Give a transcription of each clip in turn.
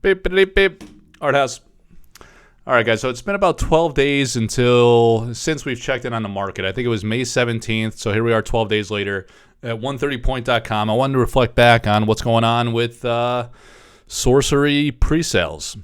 Beep, beep, beep. Arthouse. All right, guys. So it's been about 12 days since we've checked in on the market. I think it was May 17th. So here we are 12 days later at 130point.com. I wanted to reflect back on what's going on with Sorcery pre-sales.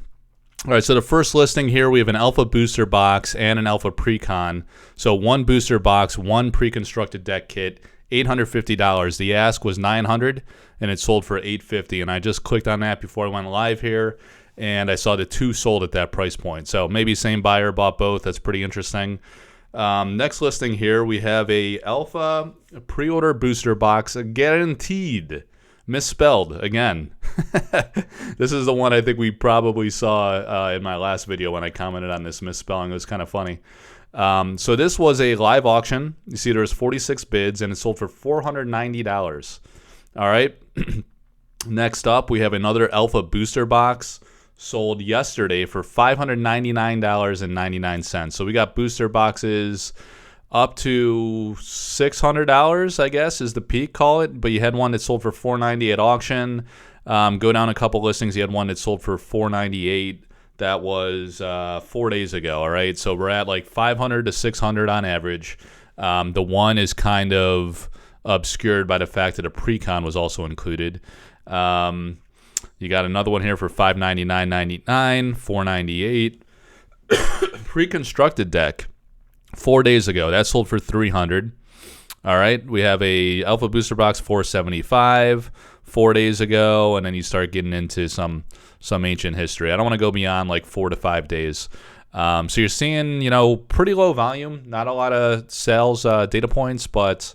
All right, so the first listing here, we have an Alpha booster box and an Alpha pre-con. So one booster box, one pre-constructed deck kit, $850. The ask was $900, and it sold for $850. And I just clicked on that before I went live here, and I saw the two sold at that price point. So maybe same buyer bought both. That's pretty interesting. Next listing here, we have a Alpha pre-order booster box, guaranteed. Misspelled again. This is the one I think we probably saw in my last video when I commented on this misspelling. It was kind of funny. So this was a live auction. You see there was 46 bids, and it sold for $490. All right. Next up, we have another Alpha booster box sold yesterday for $599.99. So we got booster boxes up to $600, I guess, is the peak, call it. But you had one that sold for $490 at auction. Go down a couple listings. You had one that sold for $498. That was 4 days ago, all right? So we're at like $500 to $600 on average. The one is kind of obscured by the fact that a pre-con was also included. You got another one here for $599.99, $498. Pre-constructed deck. 4 days ago, that sold for $300. All right, we have a Alpha booster box, $475 4 days ago, and then you start getting into some ancient history. I don't want to go beyond like 4 to 5 days. So you're seeing, pretty low volume, not a lot of sales data points, but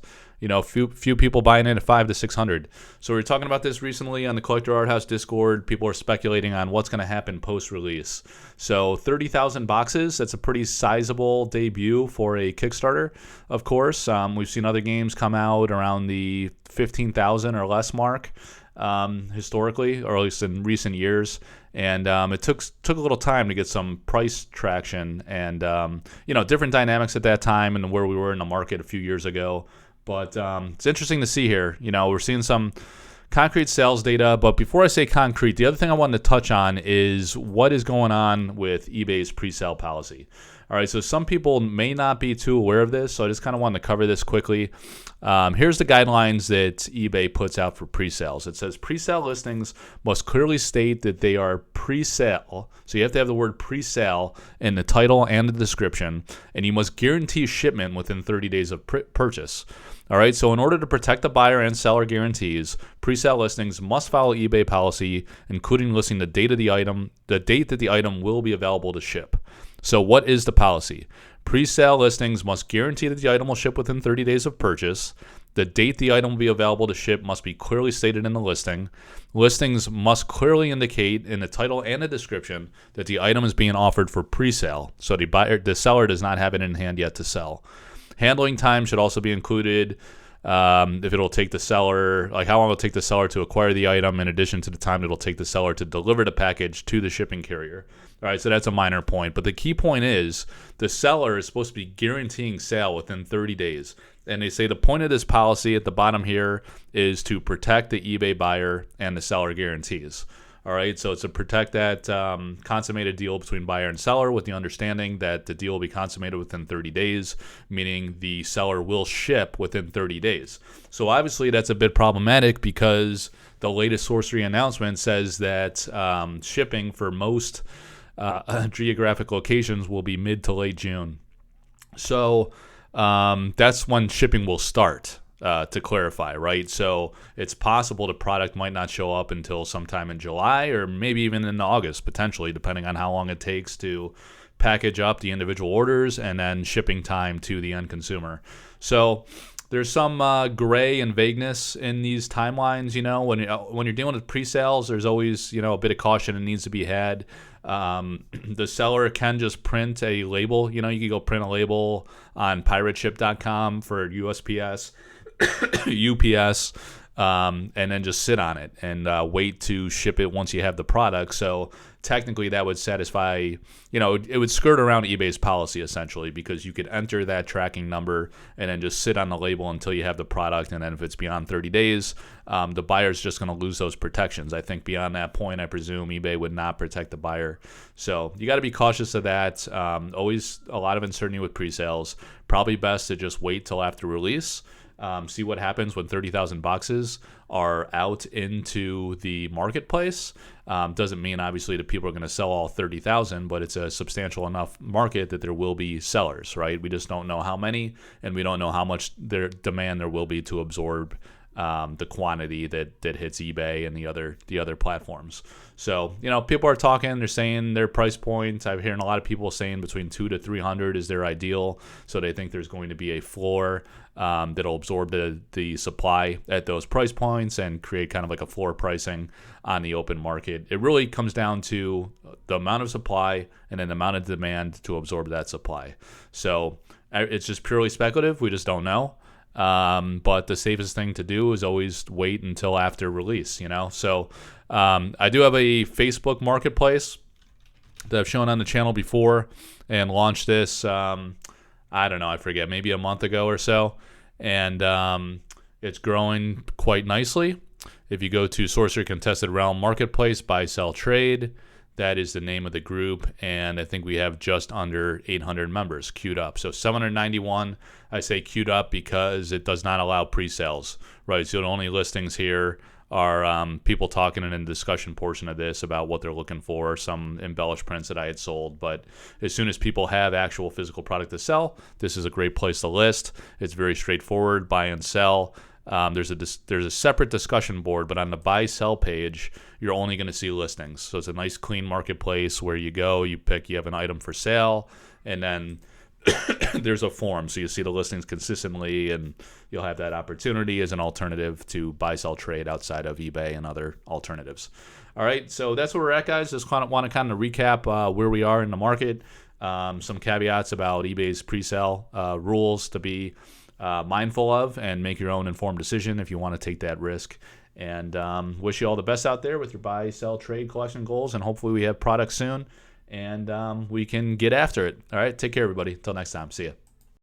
few people buying in at 500 to 600. So we were talking about this recently on the Collector Arthouse Discord. People are speculating on what's going to happen post-release. So 30,000 boxes, that's a pretty sizable debut for a Kickstarter, of course. We've seen other games come out around the 15,000 or less mark historically, or at least in recent years. And it took a little time to get some price traction and, different dynamics at that time and where we were in the market a few years ago. But it's interesting to see here. We're seeing some concrete sales data. But before I say concrete, the other thing I wanted to touch on is what is going on with eBay's pre-sale policy. All right, so some people may not be too aware of this, so I just kind of wanted to cover this quickly. Here's the guidelines that eBay puts out for pre-sales. It says pre-sale listings must clearly state that they are pre-sale. So you have to have the word pre-sale in the title and the description, and you must guarantee shipment within 30 days of purchase. All right, so in order to protect the buyer and seller guarantees, pre-sale listings must follow eBay policy, including listing the date of the item, the date that the item will be available to ship. So what is the policy? Pre-sale listings must guarantee that the item will ship within 30 days of purchase. The date the item will be available to ship must be clearly stated in the listing. Listings must clearly indicate in the title and the description that the item is being offered for pre-sale, so the seller does not have it in hand yet to sell. Handling time should also be included. If it'll take the seller, like how long it'll take the seller to acquire the item, in addition to the time it'll take the seller to deliver the package to the shipping carrier. All right, so that's a minor point. But the key point is the seller is supposed to be guaranteeing sale within 30 days. And they say the point of this policy at the bottom here is to protect the eBay buyer and the seller guarantees. All right, so it's to protect that consummated deal between buyer and seller with the understanding that the deal will be consummated within 30 days, meaning the seller will ship within 30 days. So obviously that's a bit problematic because the latest Sorcery announcement says that shipping for most geographic locations will be mid to late June. So that's when shipping will start. To clarify, right? So it's possible the product might not show up until sometime in July or maybe even in August, potentially, depending on how long it takes to package up the individual orders and then shipping time to the end consumer. So there's some gray and vagueness in these timelines. When you're dealing with pre-sales, there's always a bit of caution that needs to be had. The seller can just print a label. You can go print a label on pirateship.com for USPS. UPS, and then just sit on it and wait to ship it once you have the product. So technically that would satisfy, it would skirt around eBay's policy essentially, because you could enter that tracking number and then just sit on the label until you have the product. And then if it's beyond 30 days, the buyer's just going to lose those protections. I think beyond that point, I presume eBay would not protect the buyer. So you got to be cautious of that. Always a lot of uncertainty with pre-sales. Probably best to just wait till after release. See what happens when 30,000 boxes are out into the marketplace. Doesn't mean obviously that people are going to sell all 30,000, but it's a substantial enough market that there will be sellers, right? We just don't know how many, and we don't know how much their demand there will be to absorb the quantity that hits eBay and the other platforms. So, people are talking, they're saying their price points. I'm hearing a lot of people saying between 200 to 300 is their ideal. So they think there's going to be a floor that'll absorb the supply at those price points and create kind of like a floor pricing on the open market. It really comes down to the amount of supply and then the amount of demand to absorb that supply. So it's just purely speculative. We just don't know. But the safest thing to do is always wait until after release, So I do have a Facebook marketplace that I've shown on the channel before and launched this, I don't know, I forget, maybe a month ago or so. And it's growing quite nicely. If you go to Sorcery Contested Realm Marketplace, buy, sell, trade, that is the name of the group, and I think we have just under 800 members queued up. So 791, I say queued up because it does not allow pre-sales, right? So the only listings here are people talking in the discussion portion of this about what they're looking for, some embellished prints that I had sold. But as soon as people have actual physical product to sell, this is a great place to list. It's very straightforward, buy and sell. There's a separate discussion board, but on the buy sell page, you're only going to see listings. So it's a nice clean marketplace where you go, you have an item for sale, and then there's a form. So you see the listings consistently, and you'll have that opportunity as an alternative to buy, sell, trade outside of eBay and other alternatives. All right, so that's where we're at, guys. Just want to kind of recap where we are in the market. Some caveats about eBay's pre-sale rules to be mindful of, and make your own informed decision if you want to take that risk. And wish you all the best out there with your buy, sell, trade, collection goals, and hopefully we have products soon and we can get after it. All right, take care, everybody. Until next time, see ya.